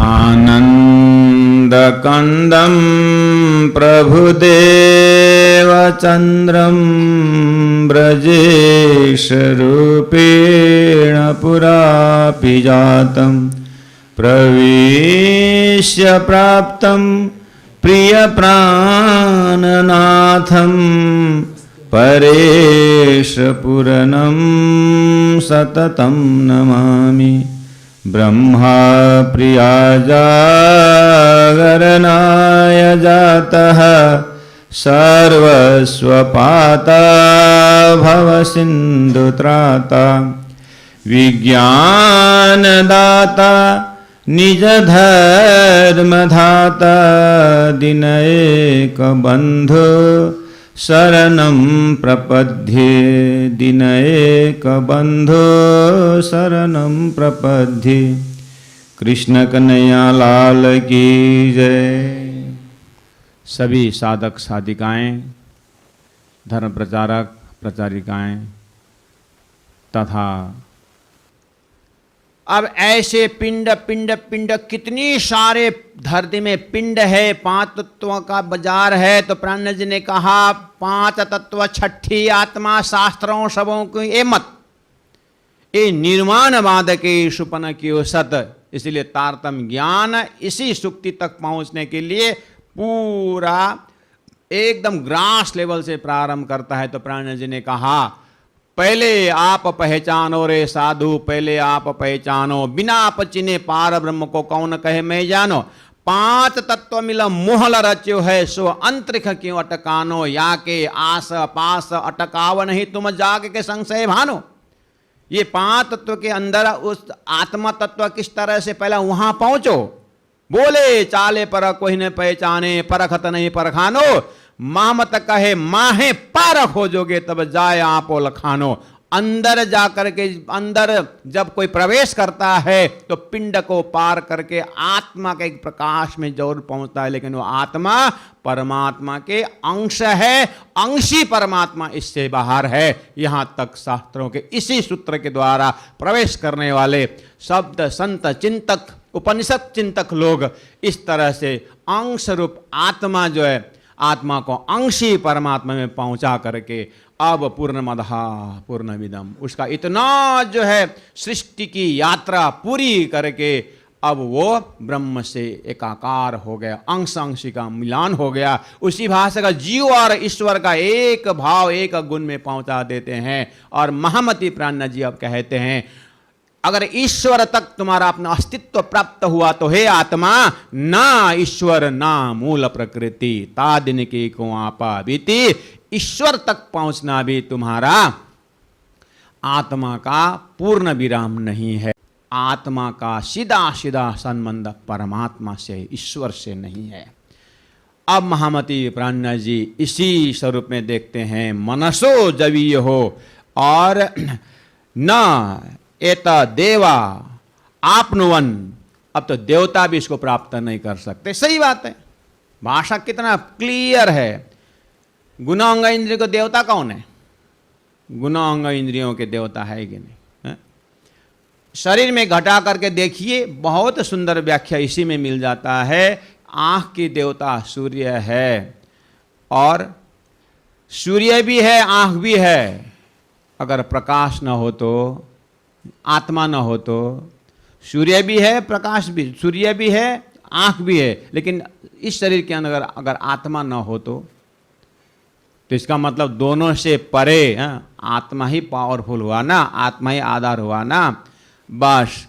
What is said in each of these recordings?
आनन्दकन्दं प्रभुदेवचन्द्रं ब्रजेशरूपेण पुरापि जातं प्रवेश्य प्राप्तं प्रियप्राणनाथं परेशपुरनं सततं नमामि। ब्रह्मा प्रिया जागरणाय जातः सर्वस्वपाता भवसिन्धुत्राता विज्ञानदाता निजधर्मधाता दिनैकबन्धो शरणं प्रपद्ये दिनैकबन्धो शरणं प्रपद्ये। कृष्ण कन्हैया लाल की जय। सभी साधक साधिकाएं, धर्म प्रचारक प्रचारिकाएं तथा अब ऐसे पिंड पिंड पिंड कितनी सारे धरती में पिंड है, 5 तत्वों का बाजार है। तो प्राण जी ने कहा 5 तत्व छठी आत्मा शास्त्रों सबों की ए मत, ये निर्माणवाद के सुपन की सत। इसलिए तारतम्य ज्ञान इसी सुक्ति तक पहुंचने के लिए पूरा एकदम ग्रास लेवल से प्रारंभ करता है। तो प्राण जी ने कहा पहले आप पहचानो रे साधु, पहले आप पहचानो, बिना आप चिने पार ब्रह्म को कौन कहे मैं जानो। 5 तत्व मिला मोहल रच्यो है, सो अंतरिक्ष क्यों अटकानो, या के आस पास अटकाव नहीं तुम जाग के संशय भानो। ये 5 तत्व के अंदर उस आत्मा तत्व किस तरह से पहले वहां पहुंचो। बोले चाले पर कोई न पहचाने, परखत नहीं परखानो, मामत कहे माहे पारख हो जोगे तब जाए आपो लखानो। अंदर जाकर के, अंदर जब कोई प्रवेश करता है तो पिंड को पार करके आत्मा के एक प्रकाश में जरूर पहुंचता है, लेकिन वो आत्मा परमात्मा के अंश है, अंशी परमात्मा इससे बाहर है। यहां तक शास्त्रों के इसी सूत्र के द्वारा प्रवेश करने वाले शब्द संत चिंतक उपनिषद चिंतक लोग इस तरह से अंश रूप आत्मा जो है, आत्मा को अंशी परमात्मा में पहुंचा करके अब पूर्णमदहा पूर्णमिदम, उसका इतना जो है सृष्टि की यात्रा पूरी करके अब वो ब्रह्म से एकाकार हो गया, अंश अंशी का मिलान हो गया। उसी भाषा का जीव और ईश्वर का एक भाव एक गुण में पहुंचा देते हैं। और महामती प्राण जी अब कहते हैं अगर ईश्वर तक तुम्हारा अपना अस्तित्व प्राप्त हुआ तो हे आत्मा, ना ईश्वर ना मूल प्रकृति, तादिन की को आपा बीती। ईश्वर तक पहुंचना भी तुम्हारा आत्मा का पूर्ण विराम नहीं है। आत्मा का सीधा सीधा संबंध परमात्मा से, ईश्वर से नहीं है। अब महामती प्राण जी इसी स्वरूप में देखते हैं मनसो जवीय हो और न एत देवा आपनुवन। अब तो देवता भी इसको प्राप्त नहीं कर सकते। सही बात है, भाषा कितना क्लियर है। गुणांग इंद्रिय को देवता कौन है? गुणांग इंद्रियों के देवता है कि नहीं है? शरीर में घटा करके देखिए, बहुत सुंदर व्याख्या इसी में मिल जाता है। आंख की देवता सूर्य है, और सूर्य भी है आंख भी है। अगर प्रकाश न हो तो, आत्मा न हो तो, सूर्य भी है प्रकाश भी, सूर्य भी है आंख भी है, लेकिन इस शरीर के अंदर अगर आत्मा न हो तो इसका मतलब दोनों से परे आत्मा ही पावरफुल हुआ ना, आत्मा ही आधार हुआ ना। बस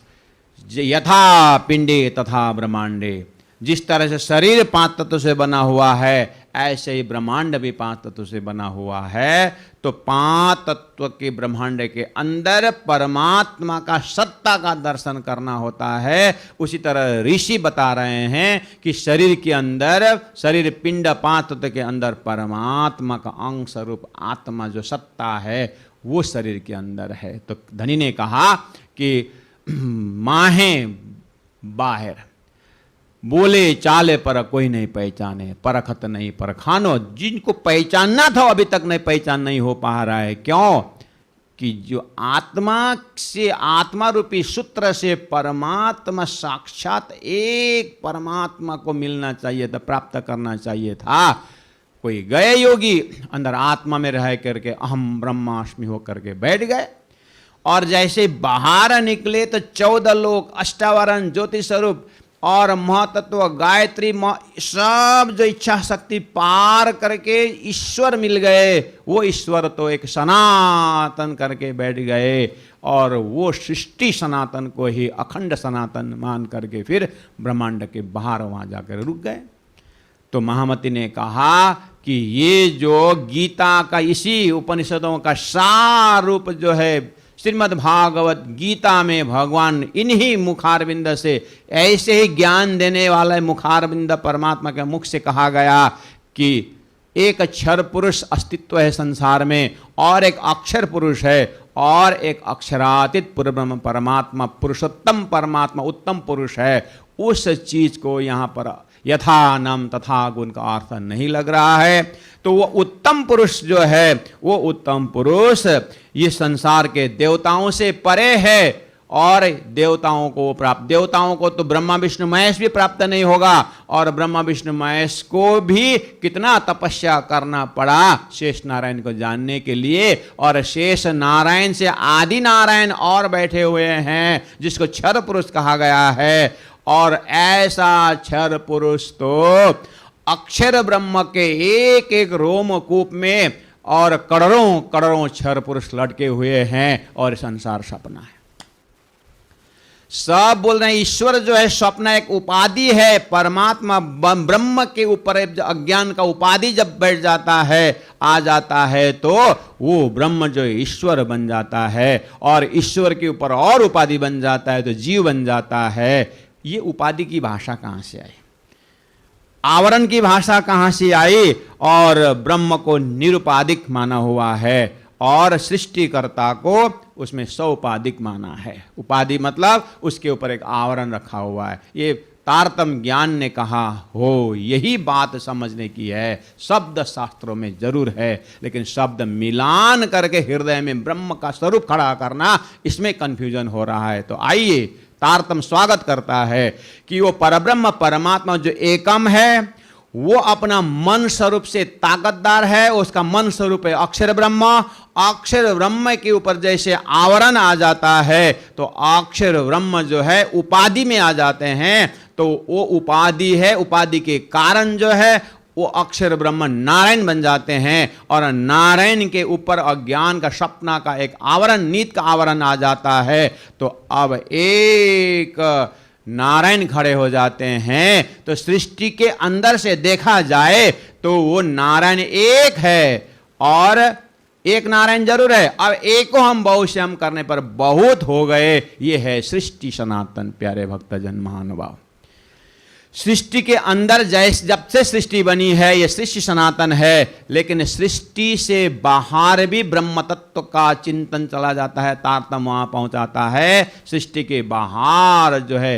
यथा पिंडे तथा ब्रह्मांडे, जिस तरह से शरीर 5 तत्व से बना हुआ है, ऐसे ही ब्रह्मांड भी 5 तत्व से बना हुआ है। तो 5 तत्व के ब्रह्मांड के अंदर परमात्मा का सत्ता का दर्शन करना होता है। उसी तरह ऋषि बता रहे हैं कि शरीर के अंदर, शरीर पिंड 5 तत्व के अंदर परमात्मा का अंश रूप आत्मा जो सत्ता है वो शरीर के अंदर है। तो धनी ने कहा कि माहे बाहर, बोले चाले पर कोई नहीं पहचाने, परखत नहीं परखानो। जिनको पहचानना था अभी तक नहीं पहचान नहीं हो पा रहा है। क्यों? कि जो आत्मा से, आत्मा रूपी सूत्र से परमात्मा साक्षात एक परमात्मा को मिलना चाहिए था, प्राप्त करना चाहिए था। कोई गए योगी अंदर आत्मा में रह करके अहम ब्रह्मास्मि हो करके बैठ गए, और जैसे बाहर निकले तो 14 लोग, अष्टावरण, ज्योति स्वरूप और महतत्व, गायत्री, सब जो इच्छा शक्ति पार करके ईश्वर मिल गए। वो ईश्वर तो एक सनातन करके बैठ गए, और वो सृष्टि सनातन को ही अखंड सनातन मान करके फिर ब्रह्मांड के बाहर वहाँ जाकर रुक गए। तो महामती ने कहा कि ये जो गीता का, इसी उपनिषदों का सार रूप जो है श्रीमद् भागवत गीता में भगवान इन्हीं मुखारविंद से, ऐसे ही ज्ञान देने वाला मुखारविंद परमात्मा के मुख से कहा गया कि एक क्षर पुरुष अस्तित्व है संसार में, और एक अक्षर पुरुष है, और एक अक्षरातीत पूर्वब्रह्म परमात्मा, पुरुषोत्तम परमात्मा, उत्तम पुरुष है। उस चीज को यहाँ पर यथा नाम तथा गुण का अर्थ नहीं लग रहा है। तो वो उत्तम पुरुष जो है, वो उत्तम पुरुष ये संसार के देवताओं से परे है, और देवताओं को प्राप्त, देवताओं को तो ब्रह्मा विष्णु महेश भी प्राप्त नहीं होगा, और ब्रह्मा विष्णु महेश को भी कितना तपस्या करना पड़ा शेष नारायण को जानने के लिए, और शेष नारायण से आदि नारायण और बैठे हुए हैं जिसको क्षर पुरुष कहा गया है। और ऐसा क्षर पुरुष तो अक्षर ब्रह्म के एक एक रोमकूप में और करोड़ों करोड़ों क्षर पुरुष लटके हुए हैं, और संसार सपना है। सब बोल रहे हैं ईश्वर जो है स्वप्न एक उपाधि है, परमात्मा ब्रह्म के ऊपर अज्ञान का उपाधि जब बैठ जाता है, आ जाता है, तो वो ब्रह्म जो ईश्वर बन जाता है, और ईश्वर के ऊपर और उपाधि बन जाता है तो जीव बन जाता है। ये उपाधि की भाषा कहाँ से आई, आवरण की भाषा कहाँ से आई, और ब्रह्म को निरुपाधिक माना हुआ है, और सृष्टिकर्ता को उसमें सौपाधिक माना है। उपाधि मतलब उसके ऊपर एक आवरण रखा हुआ है। ये तारतम ज्ञान ने कहा हो, यही बात समझने की है। शब्द शास्त्रों में जरूर है, लेकिन शब्द मिलान करके हृदय में ब्रह्म का स्वरूप खड़ा करना, इसमें कंफ्यूजन हो रहा है। तो आइए, तारतम स्वागत करता है कि वो परब्रह्म परमात्मा जो एकम है, वो अपना मन स्वरूप से ताकतदार है। उसका मन स्वरूप है अक्षर ब्रह्म। अक्षर ब्रह्म के ऊपर जैसे आवरण आ जाता है, तो अक्षर ब्रह्म जो है उपाधि में आ जाते हैं, तो वो उपाधि है, उपाधि के कारण जो है वो अक्षर ब्रह्म नारायण बन जाते हैं, और नारायण के ऊपर अज्ञान का, सपना का एक आवरण, नीत का आवरण आ जाता है। तो अब एक नारायण खड़े हो जाते हैं। तो सृष्टि के अंदर से देखा जाए तो वो नारायण एक है, और एक नारायण जरूर है। अब एक को हम बहुश्याम करने पर बहुत हो गए। ये है सृष्टि सनातन। प्यारे भक्तजन महानुभाव, सृष्टि के अंदर जैसे जब से सृष्टि बनी है, ये सृष्टि सनातन है, लेकिन सृष्टि से बाहर भी ब्रह्म तत्व का चिंतन चला जाता है, तारतम वहां पहुंचाता है। सृष्टि के बाहर जो है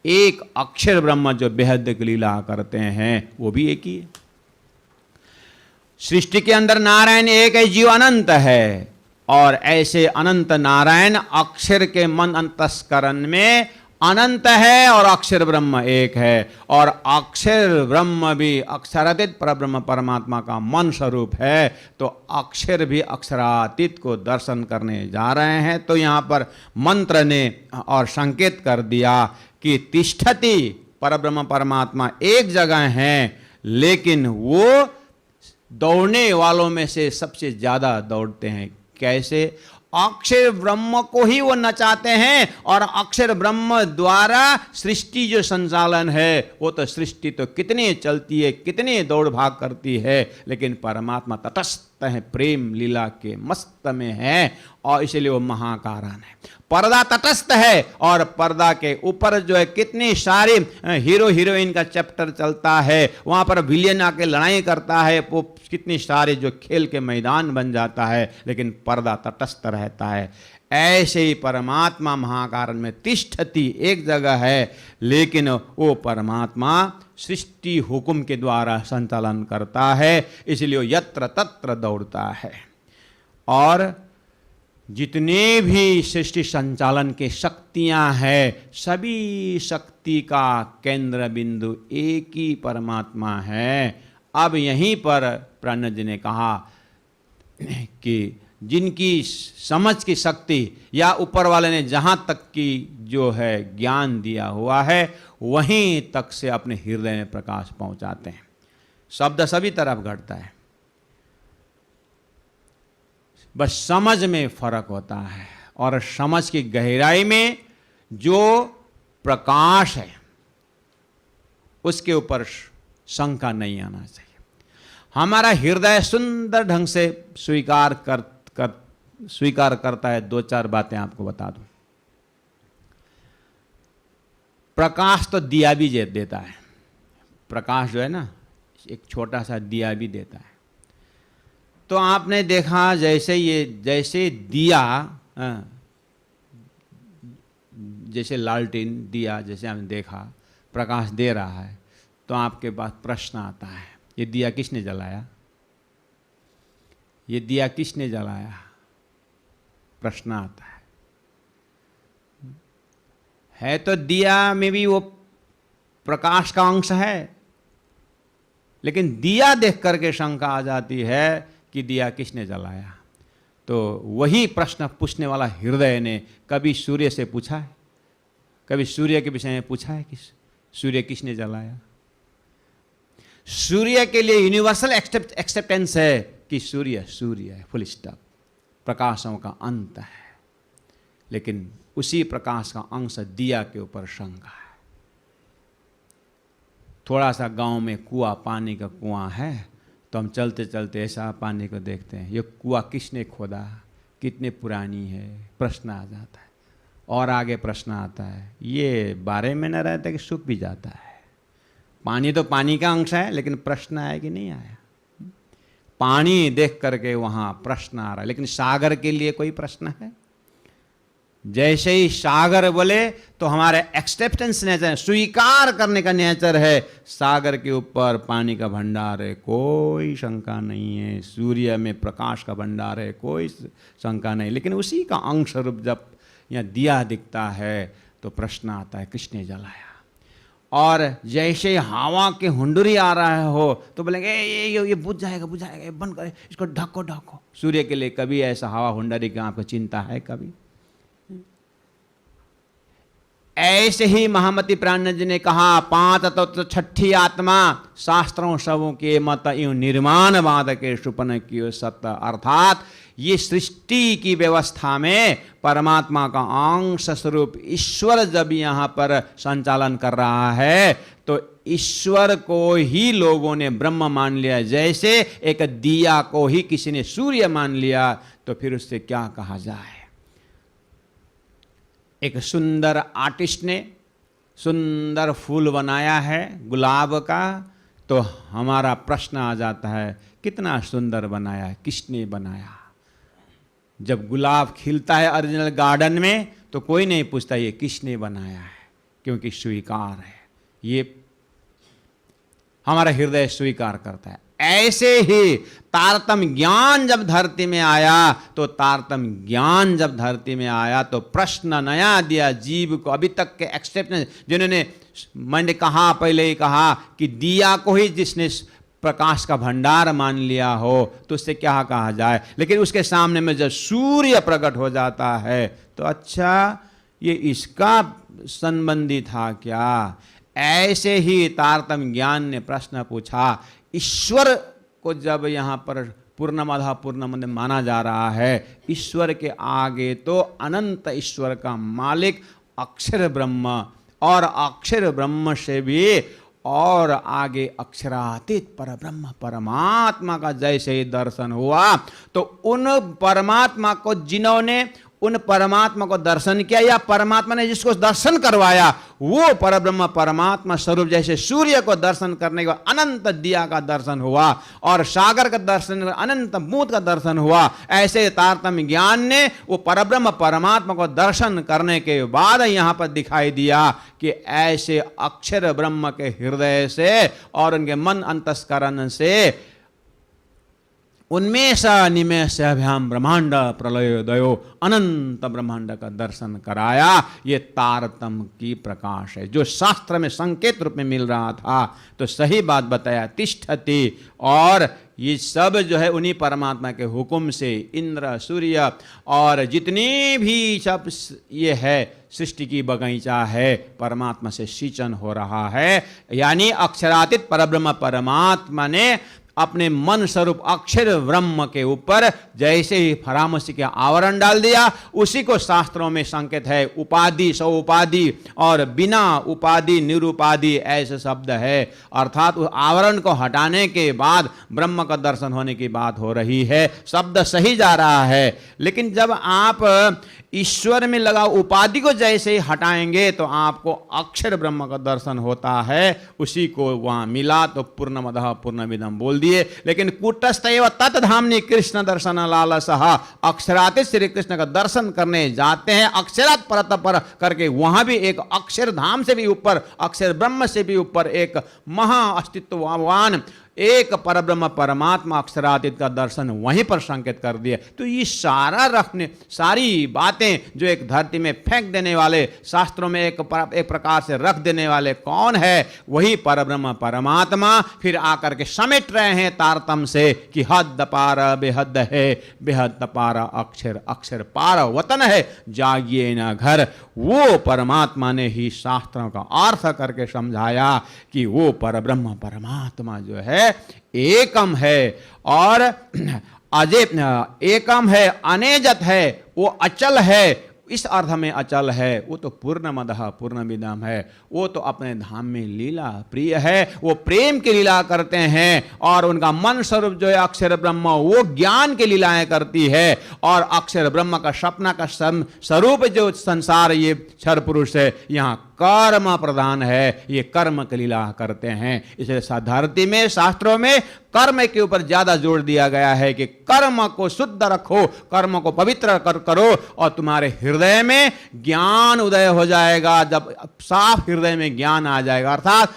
एक अक्षर ब्रह्म जो बेहद लीला करते हैं, वो भी एक ही है। सृष्टि के अंदर नारायण एक है, जीव अनंत है, और ऐसे अनंत नारायण अक्षर के मन अंतस्करण में अनंत है, और अक्षर ब्रह्म एक है। और अक्षर ब्रह्म भी अक्षरातीत परब्रह्म परमात्मा का मन स्वरूप है। तो अक्षर भी अक्षरातीत को दर्शन करने जा रहे हैं। तो यहाँ पर मंत्र ने और संकेत कर दिया कि तिष्ठति, परब्रह्म परमात्मा एक जगह हैं, लेकिन वो दौड़ने वालों में से सबसे ज्यादा दौड़ते हैं। कैसे? अक्षर ब्रह्म को ही वो नचाते हैं, और अक्षर ब्रह्म द्वारा सृष्टि जो संचालन है, वो तो सृष्टि तो कितनी चलती है, कितनी दौड़ भाग करती है, लेकिन परमात्मा तटस्थ है, प्रेम लीला के मस्त में है, और इसलिए वो महाकारण है। पर्दा तटस्थ है, और पर्दा के ऊपर जो है कितनी सारी हीरो हीरोइन का चैप्टर चलता है, वहां पर विलेन आके लड़ाई करता है, वो कितनी सारे जो खेल के मैदान बन जाता है, लेकिन पर्दा तटस्थ रहता है। ऐसे ही परमात्मा महाकारण में तिष्ठति एक जगह है, लेकिन वो परमात्मा सृष्टि हुक्म के द्वारा संचालन करता है, इसलिए वो यत्र तत्र दौड़ता है। और जितने भी सृष्टि संचालन के शक्तियां हैं, सभी शक्ति का केंद्र बिंदु एक ही परमात्मा है। अब यहीं पर प्राणनाथ जी ने कहा कि जिनकी समझ की शक्ति या ऊपर वाले ने जहां तक की जो है ज्ञान दिया हुआ है, वहीं तक से अपने हृदय में प्रकाश पहुंचाते हैं। शब्द सभी तरफ घटता है, बस समझ में फर्क होता है। और समझ की गहराई में जो प्रकाश है उसके ऊपर शंका नहीं आना चाहिए। हमारा हृदय सुंदर ढंग से स्वीकार करता है। दो चार बातें आपको बता दूं। प्रकाश तो दिया भी देता है। प्रकाश जो है ना, एक छोटा सा दिया भी देता है। तो आपने देखा जैसे दिया, जैसे लालटेन दिया, जैसे आपने देखा प्रकाश दे रहा है, तो आपके पास प्रश्न आता है, ये दिया किसने जलाया? ये दिया किसने जलाया? प्रश्न आता है तो दिया में भी वो प्रकाश का अंश है, लेकिन दिया देख करके शंका आ जाती है कि दिया किसने जलाया। तो वही प्रश्न पूछने वाला हृदय ने कभी सूर्य से पूछा है? कभी सूर्य के विषय में पूछा है कि सूर्य किसने जलाया? सूर्य के लिए यूनिवर्सल एक्सेप्टेंस है कि सूर्य है, फुल स्टॉप, प्रकाशों का अंत है। लेकिन उसी प्रकाश का अंश दिया के ऊपर शंका है। थोड़ा सा गांव में कुआं, पानी का कुआं है, तो हम चलते चलते ऐसा पानी को देखते हैं, ये कुआं किसने खोदा, कितने पुरानी है, प्रश्न आ जाता है। और आगे प्रश्न आता है, ये बारे में न रहता कि सूख भी जाता है। पानी तो पानी का अंश है, लेकिन प्रश्न आया कि नहीं आया? पानी देख करके वहां प्रश्न आ रहा है, लेकिन सागर के लिए कोई प्रश्न है? जैसे ही सागर बोले तो हमारे एक्सेप्टेंस नेचर, स्वीकार करने का नेचर है। सागर के ऊपर पानी का भंडार है, कोई शंका नहीं है। सूर्य में प्रकाश का भंडार है, कोई शंका नहीं। लेकिन उसी का अंश रूप जब यहाँ दिया दिखता है तो प्रश्न आता है किसने जलाया। और जैसे हवा के हुंडुरी आ रहा हो तो बोलेंगे ये बुझ जाएगा, ये बंद करे, इसको ढको। सूर्य के लिए कभी ऐसा हवा हुंडुरी की आपको चिंता है कभी? ऐसे ही महामती प्राणनाथ जी ने कहा, पांच तत्व छठी आत्मा, शास्त्रों सबों के मत यूं निर्माणवाद के सुपन की सत्य। अर्थात ये सृष्टि की व्यवस्था में परमात्मा का अंश स्वरूप ईश्वर जब यहाँ पर संचालन कर रहा है तो ईश्वर को ही लोगों ने ब्रह्म मान लिया। जैसे एक दिया को ही किसी ने सूर्य मान लिया, तो फिर उससे क्या कहा जाए। एक सुंदर आर्टिस्ट ने सुंदर फूल बनाया है गुलाब का, तो हमारा प्रश्न आ जाता है कितना सुंदर बनाया है, किसने बनाया? जब गुलाब खिलता है ओरिजिनल गार्डन में तो कोई नहीं पूछता ये किसने बनाया है, क्योंकि स्वीकार है, ये हमारा हृदय स्वीकार करता है। ऐसे ही तारतम्य ज्ञान जब धरती में आया तो प्रश्न नया दिया जीव को। अभी तक के एक्सेप्टेंस, जिन्होंने, मैंने कहा पहले ही कहा कि दिया को ही जिसने प्रकाश का भंडार मान लिया हो तो उससे क्या कहा जाए। लेकिन उसके सामने में जब सूर्य प्रकट हो जाता है तो अच्छा ये इसका संबंधी था क्या? ऐसे ही तारतम्य ज्ञान ने प्रश्न पूछा। ईश्वर को जब यहाँ पर पूर्णमदः पूर्णमद माना जा रहा है, ईश्वर के आगे तो अनंत ईश्वर का मालिक अक्षर ब्रह्म, और अक्षर ब्रह्म से भी और आगे अक्षरातीत पर ब्रह्म परमात्मा का जैसे ही दर्शन हुआ तो उन परमात्मा को, जिन्होंने उन परमात्मा को दर्शन किया या परमात्मा ने जिसको दर्शन करवाया, वो परब्रह्म परमात्मा स्वरूप जैसे सूर्य को दर्शन करने के बाद अनंत दिया का दर्शन हुआ और सागर का दर्शन, अनंत बूंद का दर्शन हुआ, ऐसे तारतम्य ज्ञान ने वो परब्रह्म परमात्मा को दर्शन करने के बाद यहाँ पर दिखाई दिया कि ऐसे अक्षर ब्रह्म के हृदय से और उनके मन अंतस्करण से उन्मेष निमेष अभ्याम ब्रह्मांड प्रलय दयो अनंत ब्रह्मांड का दर्शन कराया। ये तारतम की प्रकाश है जो शास्त्र में संकेत रूप में मिल रहा था। तो सही बात बताया तिष्ठति, और ये सब जो है उन्हीं परमात्मा के हुक्म से इंद्र सूर्य और जितनी भी सब ये है सृष्टि की बगीचा है परमात्मा से सिंचन हो रहा है। यानी अक्षरातीत परब्रह्म परमात्मा ने अपने मन स्वरूप अक्षर ब्रह्म के ऊपर जैसे ही फरामसी के आवरण डाल दिया, उसी को शास्त्रों में संकेत है उपाधि सौ उपाधि और बिना उपाधि निरुपाधि ऐसे शब्द है। अर्थात उस आवरण को हटाने के बाद ब्रह्म का दर्शन होने की बात हो रही है। शब्द सही जा रहा है, लेकिन जब आप ईश्वर में लगा उपाधि को जैसे ही हटाएंगे तो आपको अक्षर ब्रह्म का दर्शन होता है। उसी को वहां मिला तो पूर्णमदः पूर्णमिदं बोल दिए। लेकिन कूटस्थैव तत्धाम्नि कृष्ण दर्शन लालसः, अक्षरातीत श्री कृष्ण का दर्शन करने जाते हैं अक्षरात परत पर करके, वहां भी एक अक्षर धाम से भी ऊपर, अक्षर ब्रह्म से भी ऊपर एक महा अस्तित्ववान एक परब्रह्म परमात्मा अक्षरातीत का दर्शन वहीं पर संकेत कर दिया। तो ये सारा रखने सारी बातें जो एक धरती में फेंक देने वाले, शास्त्रों में एक प्रकार से रख देने वाले कौन है? वही परब्रह्म परमात्मा फिर आकर के समेट रहे हैं तारतम से कि हद पार बेहद है, बेहद पार अक्षर, अक्षर पार वतन है, जागिए न घर। वो परमात्मा ने ही शास्त्रों का अर्थ करके समझाया कि वो परब्रह्म परमात्मा जो है एकम है और अजय, एकम है, अनेजत है, वो अचल है। इस अर्थ में अचल है, वो तो पूर्णमदः पूर्णमिदं है, वो तो अपने धाम में लीला प्रिय है, वो प्रेम की लीला करते हैं। और उनका मन स्वरूप जो है अक्षर ब्रह्म, वो ज्ञान की लीलाएं करती है। और अक्षर ब्रह्म का सपना का स्वरूप जो संसार ये क्षर पुरुष है, यहाँ कर्म प्रधान है, ये कर्म की लीला करते हैं। इसलिए धरती में शास्त्रों में कर्म के ऊपर ज्यादा जोर दिया गया है कि कर्म को शुद्ध रखो, कर्म को पवित्र करो और तुम्हारे हृदय में ज्ञान उदय हो जाएगा। जब साफ हृदय में ज्ञान आ जाएगा, अर्थात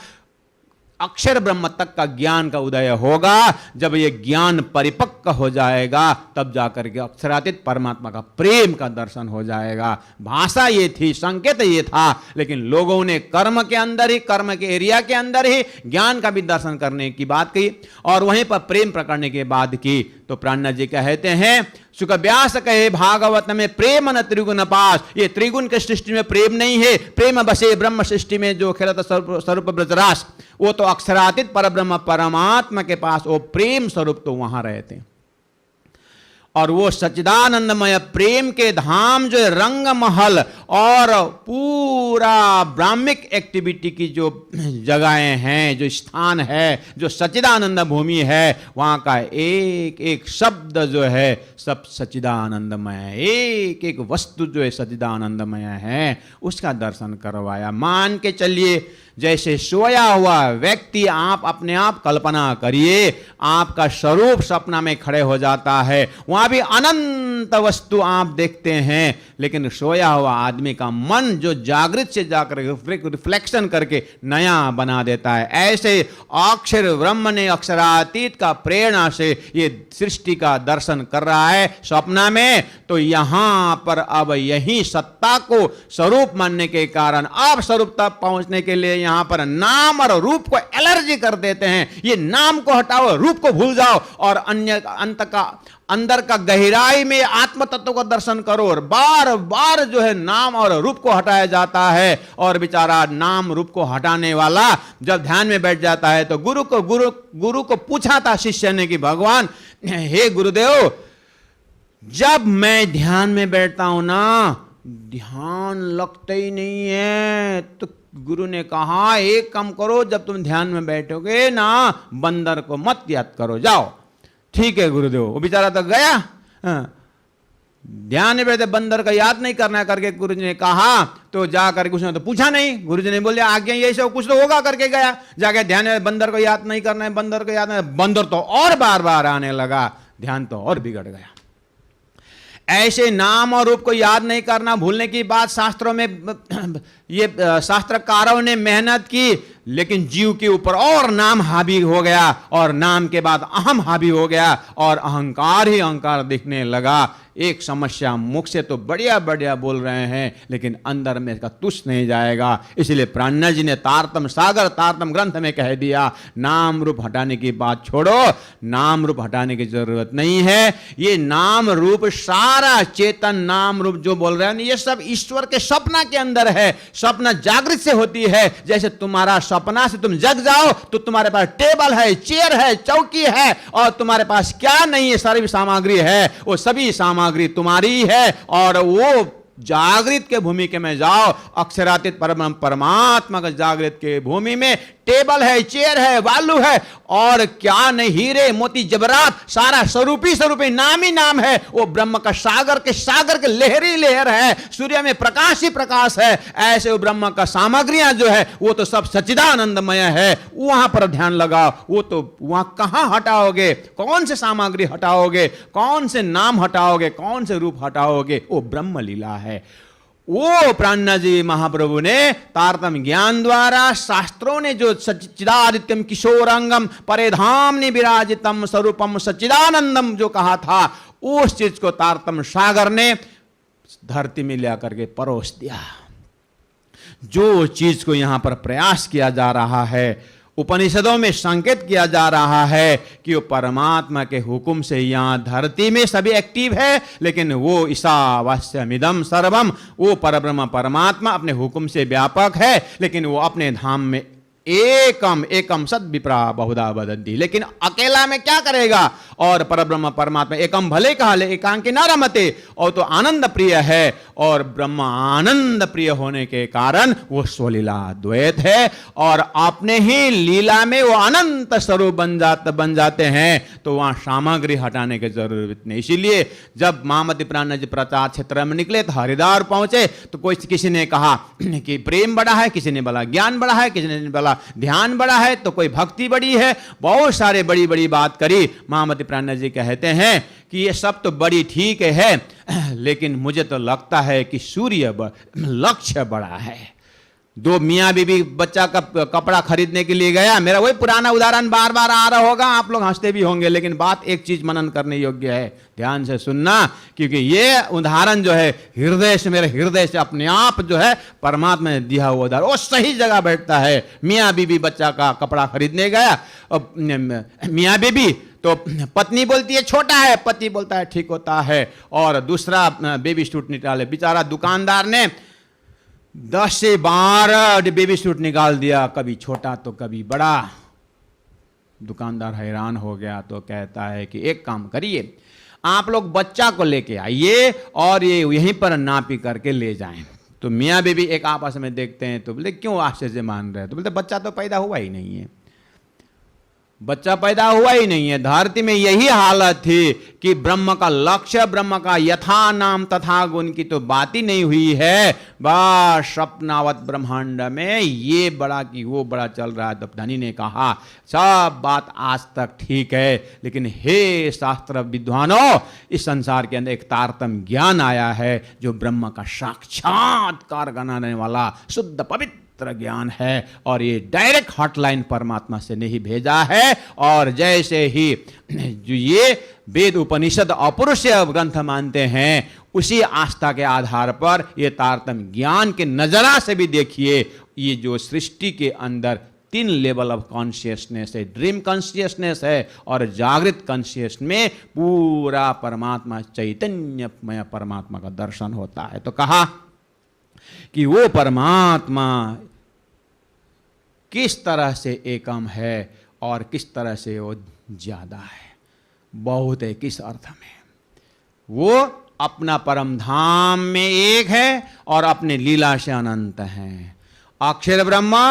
अक्षर ब्रह्म तक का ज्ञान का उदय होगा, जब ये ज्ञान परिपक्व हो जाएगा तब जाकर के अक्षरातीत परमात्मा का प्रेम का दर्शन हो जाएगा। भाषा ये थी, संकेत ये था, लेकिन लोगों ने कर्म के अंदर ही, कर्म के एरिया के अंदर ही ज्ञान का भी दर्शन करने की बात की और वहीं पर प्रेम प्रकटने की बात की। तो प्राणनाथ जी कहते हैं सुख व्यास कहे भागवत में प्रेम न त्रिगुण पास। ये त्रिगुण के सृष्टि में प्रेम नहीं है, प्रेम बसे ब्रह्म सृष्टि में जो खेलत स्वरूप ब्रजरास, वो तो अक्षरातीत परब्रह्म परमात्मा के पास वो प्रेम स्वरूप तो वहां रहते हैं। और वो सच्चिदानंदमय प्रेम के धाम जो रंग महल और पूरा ब्राह्मिक एक्टिविटी की जो जगहें हैं, जो स्थान है, जो सच्चिदानंद भूमि है, वहाँ का एक एक शब्द जो है सब सच्चिदानंदमय है, एक एक वस्तु जो है सच्चिदानंदमय है, उसका दर्शन करवाया। मान के चलिए जैसे सोया हुआ व्यक्ति, आप अपने आप कल्पना करिए, आपका स्वरूप सपना में खड़े हो जाता है, वहां भी अनंत वस्तु आप देखते हैं, लेकिन सोया हुआ आदमी का मन जो जागृत से जाकर रिफ्लेक्शन करके नया बना देता है। ऐसे अक्षर ब्रह्म ने अक्षरातीत का प्रेरणा से ये सृष्टि का दर्शन कर रहा है स्वप्न में। तो यहां पर अब यही सत्ता को स्वरूप मानने के कारण अब स्वरूप तक पहुंचने के लिए यहां पर नाम और रूप को एलर्जी कर देते हैं। ये नाम को हटाओ, रूप को भूल जाओ और अन्य अंदर का गहराई में आत्म तत्व का दर्शन करो। और बार बार जो है नाम और रूप को हटाया जाता है और बेचारा नाम रूप को हटाने वाला जब ध्यान में बैठ जाता है तो गुरु को पूछा था शिष्य ने कि भगवान, हे गुरुदेव, जब मैं ध्यान में बैठता हूं ना, ध्यान लगता ही नहीं है। तो गुरु ने कहा एक काम करो, जब तुम ध्यान में बैठोगे ना, बंदर को मत याद करो, जाओ। ठीक है गुरुदेव। वो बेचारा तो गया, ध्यान में बैठे, बंदर का याद नहीं करना करके गुरु जी ने कहा। तो जा करके उसने तो पूछा नहीं, गुरु जी ने बोले आगे यही सब कुछ तो होगा करके गया। जाके ध्यान में बंदर को याद नहीं करना है, बंदर को याद नहीं, बंदर तो और बार बार आने लगा, ध्यान तो और बिगड़ गया। ऐसे नाम और रूप को याद नहीं करना, भूलने की बात शास्त्रों में ये शास्त्रकारों ने मेहनत की, लेकिन जीव के ऊपर और नाम हावी हो गया, और नाम के बाद अहम हावी हो गया, और अहंकार ही अहंकार दिखने लगा। एक समस्या, मुख से तो बढ़िया बढ़िया बोल रहे हैं, लेकिन अंदर में इसका तुष नहीं जाएगा। इसलिए प्राणनाथ जी ने तारतम सागर तारतम ग्रंथ में कह दिया, नाम रूप हटाने की बात छोड़ो, नाम रूप हटाने की जरूरत नहीं है। ये नाम रूप सारा चेतन नाम रूप जो बोल रहे हैं, ये सब ईश्वर के सपना के अंदर है। सपना जागृत से होती है। जैसे तुम्हारा सपना से तुम जग जाओ तो तुम्हारे पास टेबल है, चेयर है, चौकी है, और तुम्हारे पास क्या नहीं है, सारी सामग्री है, वो सभी सामग्री तुम्हारी है। और वो जागृत के भूमि के में जाओ, अक्षरातीत परमात्मा का जागृत के भूमि में टेबल है, चेयर है, बालू है, और क्या नहीं, हीरे मोती जबरात, सारा स्वरूपी नाम ही नाम है। वो ब्रह्म का सागर के लहरी लहर है, सूर्य में प्रकाश ही प्रकाश है। ऐसे वो ब्रह्म का सामग्रियां जो है वो तो सब सच्चिदानंदमय है। वहां पर ध्यान लगाओ। वो तो वहां कहां हटाओगे, कौन से सामग्री हटाओगे, कौन से नाम हटाओगे, कौन से रूप हटाओगे? वो ब्रह्म लीला है। वो प्राणनाथ जी महाप्रभु ने तारतम ज्ञान द्वारा, शास्त्रों ने जो सच्चिदादित्यम किशोरंगम परेधाम विराजितम स्वरूपम सच्चिदानंदम जो कहा था, उस चीज को तारतम सागर ने धरती में ले करके परोस दिया। जो चीज को यहां पर प्रयास किया जा रहा है, उपनिषदों में संकेत किया जा रहा है कि वो परमात्मा के हुक्म से यहां धरती में सभी एक्टिव है, लेकिन वो ईशावास्यमिदं सर्वम, वो परब्रह्म परमात्मा अपने हुक्म से व्यापक है, लेकिन वो अपने धाम में एकम सद विप्रा बहुधा वदन्ति, लेकिन अकेला में क्या करेगा? और परब्रह्म परमात्मा एकम भले कहा ले एकांकी न रमते, और तो आनंद प्रिय है, और ब्रह्म आनंद प्रिय होने के कारण वो स्वलीला द्वैत है, और अपने ही लीला में वो अनंत स्वरूप बन जाते हैं। तो वहां सामग्री हटाने की जरूरत नहीं। इसीलिए जब महामती प्राणनाथ जी प्रचार क्षेत्र में निकले तो हरिद्वार पहुंचे, तो किसी ने कहा कि प्रेम बड़ा है, किसी ने बोला ज्ञान बड़ा है, किसी ने बोला ध्यान बड़ा है, तो कोई भक्ति बड़ी है, बहुत सारे बड़ी बड़ी बात करी। महामती प्राणनाथ जी कहते हैं कि ये सब तो बड़ी ठीक है, लेकिन मुझे तो लगता है कि सूर्य लक्ष्य बड़ा है। दो मियाँ बीबी बच्चा का कपड़ा खरीदने के लिए गया, मेरा वही पुराना उदाहरण बार बार आ रहा होगा, आप लोग हंसते भी होंगे, लेकिन बात एक चीज मनन करने योग्य है, ध्यान से सुनना, क्योंकि ये उदाहरण जो है हृदय से, मेरे हृदय से अपने आप जो है परमात्मा ने दिया हुआ उदाहरण वो सही जगह बैठता है। मियाँ बीबी बच्चा का कपड़ा खरीदने गया, मियाँ बीबी तो पत्नी बोलती है छोटा है, पति बोलता है ठीक होता है, और दूसरा बेबी सूट निकाले। बेचारा दुकानदार ने 10 से 12 बेबी सूट निकाल दिया, कभी छोटा तो कभी बड़ा। दुकानदार हैरान हो गया, तो कहता है कि एक काम करिए, आप लोग बच्चा को लेके आइए और ये यहीं पर नापी करके ले जाएं। तो मियाँ बीबी एक आपस में देखते हैं, तो बोले क्यों आश्चर्य मान रहे हैं? तो बोलते बच्चा तो पैदा हुआ ही नहीं है, बच्चा पैदा हुआ ही नहीं है। धरती में यही हालत थी कि ब्रह्म का लक्ष्य, ब्रह्म का यथा नाम तथा गुण की तो बात ही नहीं हुई है। बस सपनावत ब्रह्मांड में ये बड़ा कि वो बड़ा चल रहा है। तो धनी ने कहा सब बात आज तक ठीक है, लेकिन हे शास्त्र विद्वानों, इस संसार के अंदर एक तारतम ज्ञान आया है जो ब्रह्म का साक्षात्कार कराने वाला शुद्ध पवित्र ज्ञान है, और ये डायरेक्ट हॉटलाइन परमात्मा से नहीं भेजा है। और जैसे ही जो ये वेद उपनिषद अपौरुषेय ग्रंथ मानते हैं, उसी आस्था के आधार पर ये तारतम ज्ञान के नजरा से भी देखिए, ये जो सृष्टि के अंदर 3 लेवल ऑफ कॉन्शियसनेस है, ड्रीम कॉन्शियसनेस है और जागृत कॉन्शियस में पूरा परमात्मा चैतन्यमय परमात्मा का दर्शन होता है। तो कहा कि वो परमात्मा किस तरह से एकम है और किस तरह से वो ज्यादा है, बहुत है। किस अर्थ में? वो अपना परम धाम में एक है और अपने लीला से अनंत है। अक्षर ब्रह्मा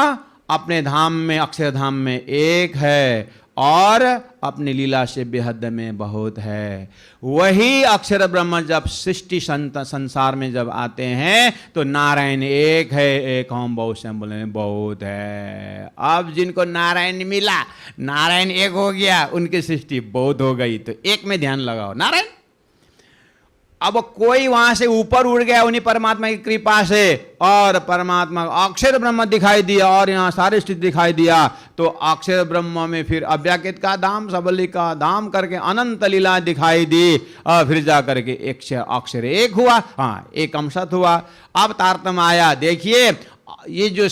अपने धाम में, अक्षरधाम में एक है और अपनी लीला से बेहद में बहुत है। वही अक्षर ब्रह्म जब सृष्टि संसार में जब आते हैं तो नारायण एक है, एक हम बहुत से बोले बहुत है। अब जिनको नारायण मिला, नारायण एक हो गया, उनकी सृष्टि बहुत हो गई। तो एक में ध्यान लगाओ, नारायण अब कोई वहां से ऊपर उड़ गया उन्हीं परमात्मा की कृपा से और परमात्मा अक्षर ब्रह्म दिखाई दिया और यहाँ सारी स्थिति दिखाई दिया, तो अक्षर ब्रह्म में फिर अव्याकृत का धाम, सबली का धाम करके अनंत लीला दिखाई दी और फिर जा करके अक्षर एक हुआ, हाँ एक अंशत हुआ। अब तारतम्य आया। देखिए ये जो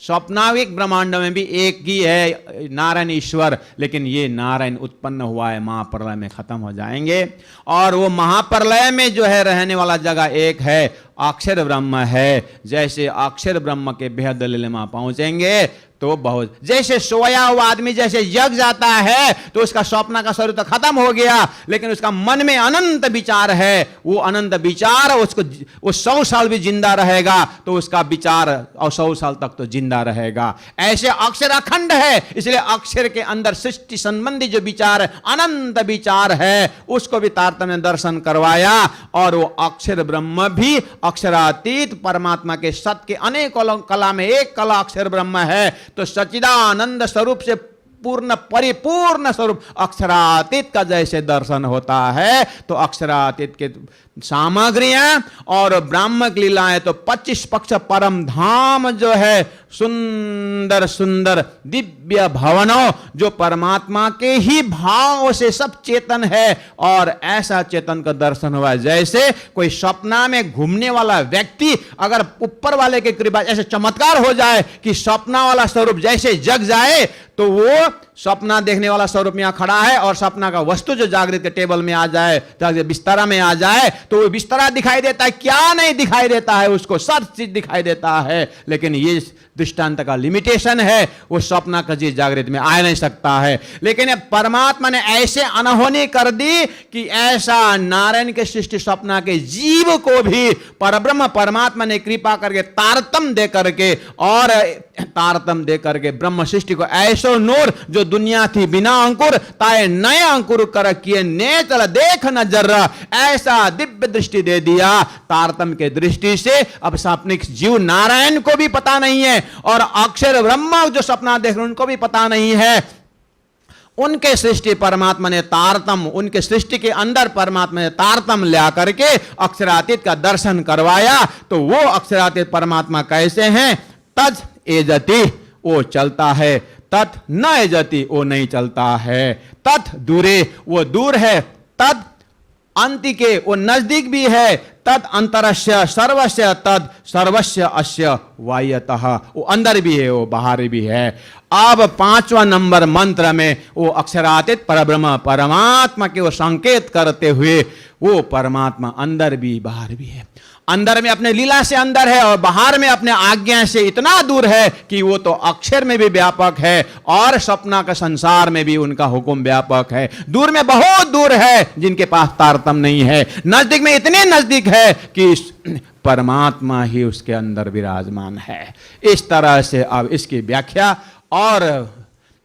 स्वप्नाविक ब्रह्मांड में भी एक ही है नारायण ईश्वर, लेकिन ये नारायण उत्पन्न हुआ है महाप्रलय में खत्म हो जाएंगे, और वो महाप्रलय में जो है रहने वाला जगह एक है, अक्षर ब्रह्म है। जैसे अक्षर ब्रह्म के बेहद लीला पहुंचेंगे तो बहुत, जैसे सोया हुआ आदमी जैसे जग जाता है तो उसका स्वप्न का स्वरूप तो खत्म हो गया, लेकिन उसका मन में अनंत विचार है, वो अनंत विचार उसको वो 100 साल भी जिंदा रहेगा तो उसका विचार और 100 साल तक तो जिंदा रहेगा। ऐसे अक्षर अखंड है, इसलिए अक्षर के अंदर सृष्टि संबंधी जो विचार है, अनंत विचार है, उसको भी तारतम्य दर्शन करवाया। और वो अक्षर ब्रह्म भी अक्षरातीत परमात्मा के सत्य के अनेक कला में एक कला अक्षर ब्रह्म है, तो सच्चिदानंद स्वरूप से पूर्ण परिपूर्ण स्वरूप अक्षरातीत का जैसे दर्शन होता है, तो अक्षरातीत के सामग्रियां और ब्राह्मक लीलाएं तो 25 पक्ष परम धाम जो है, सुंदर सुंदर दिव्य भवनों जो परमात्मा के ही भाव से सब चेतन है, और ऐसा चेतन का दर्शन हुआ जैसे कोई सपना में घूमने वाला व्यक्ति अगर ऊपर वाले की कृपा ऐसे चमत्कार हो जाए कि सपना वाला स्वरूप जैसे जग जाए, तो वो सपना देखने वाला स्वरूप में यहां खड़ा है और सपना का वस्तु जो जागृत के टेबल में आ जाए, बिस्तरा में आ जाए, तो वो बिस्तरा दिखाई देता है, क्या नहीं दिखाई देता है उसको, सब चीज दिखाई देता है। लेकिन ये दृष्टांत का लिमिटेशन है, वो स्वप्न का चीज जागृत में आ नहीं सकता है। लेकिन परमात्मा ने ऐसे अनहोनी कर दी कि ऐसा नारायण के सृष्टि स्वप्न के जीव को भी परब्रह्म परमात्मा ने कृपा करके तारतम्य दे करके और तारतम्य दे करके ब्रह्म सृष्टि को ऐसो नूर जो दुनिया थी बिना अंकुर ताए नए अंकुर कर किए नेत्र देख न जर्रा, ऐसा दिव्य दृष्टि दे दिया तारतम्य के दृष्टि से। अब सपनिक जीव नारायण को भी पता नहीं है और अक्षर ब्रह्म जो सपना देख रहे उनको भी पता नहीं है। उनके सृष्टि परमात्मा ने तारतम्य, उनके सृष्टि के अंदर परमात्मा ने तारतम्य ला करके अक्षरातीत का दर्शन करवाया। तो वो अक्षरातीत परमात्मा कैसे हैं? तद एजति वो चलता है, तत् न एजति वो नहीं चलता है, तत् दूरे वो दूर है, तद अंतिके वो नजदीक भी है, तद अंतरस्य सर्वस्य तद सर्वस्य अस्य वायतः वो अंदर भी है वो बाहर भी है। अब 5वां नंबर मंत्र में वो अक्षरातीत परब्रह्म परमात्मा के वो संकेत करते हुए वो परमात्मा अंदर भी बाहर भी है, अंदर में अपने लीला से अंदर है और बाहर में अपने आज्ञा से इतना दूर है कि वो तो अक्षर में भी व्यापक है और सपना का संसार में भी उनका हुक्म व्यापक है। दूर में बहुत दूर है जिनके पास तारतम्य नहीं है, नजदीक में इतने नजदीक है कि परमात्मा ही उसके अंदर विराजमान है। इस तरह से अब इसकी व्याख्या और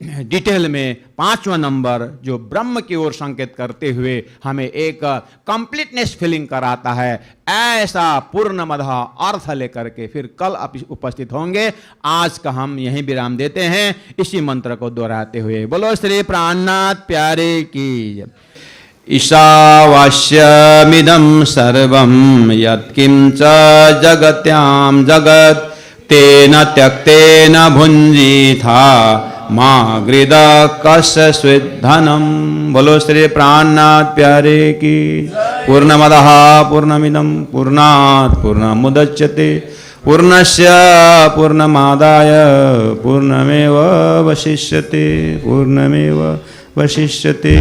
डिटेल में 5वां नंबर जो ब्रह्म की ओर संकेत करते हुए हमें एक कंप्लीटनेस फीलिंग कराता है, ऐसा पूर्णमदः अर्थ लेकर के फिर कल उपस्थित होंगे। आज का हम यहीं विराम देते हैं इसी मंत्र को दोहराते हुए। बोलो श्री प्राणनाथ प्यारे की। ईशावास्यमिदं सर्वं यत्किंच जगत्यां जगत् तेन त्यक्तेन भुञ्जीथा मा गृद कस्य स्विद्धनम। बोलो श्री प्राणनाथ प्यारे की। पूर्णमदः पूर्णमिदं पूर्णात् पूर्णमुदच्यते पूर्णस्य पूर्णमादाय पूर्णमेव वशिष्यते।